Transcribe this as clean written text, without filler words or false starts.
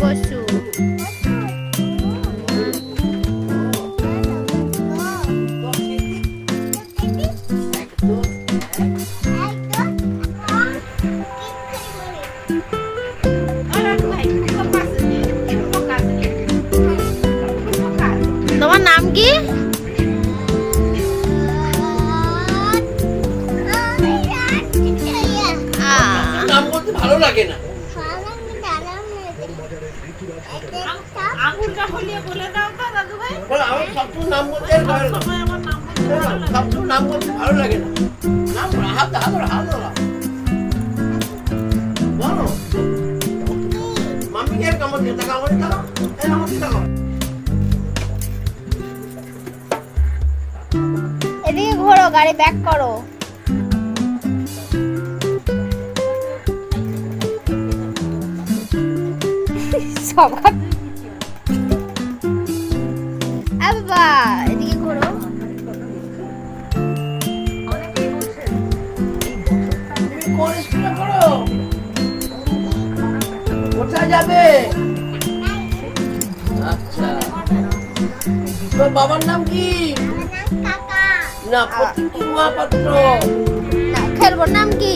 বসু তোমার নাম কি? নাম বলতে ভালো লাগে না। আঙুলটা হলিয়ে বলে দাও তো দাদু ভাই। আমার সবসময় নাম বলতে ভালো লাগে না। নাম হাত বলো মাম্মি কে কামড় দিয়ে টাকা আমাকে দাও, এই আমাকে দাও। এদিকে ঘোরো, গাড়ি ব্যাক করো। বাবা এদিকে ঘোরো। কোন স্কুলে পড়ো? কোথায় যাবে? আচ্ছা, তোর বাবার নাম কি? না, প্রতীক মহাপাত্র। খেলবো নাম কি?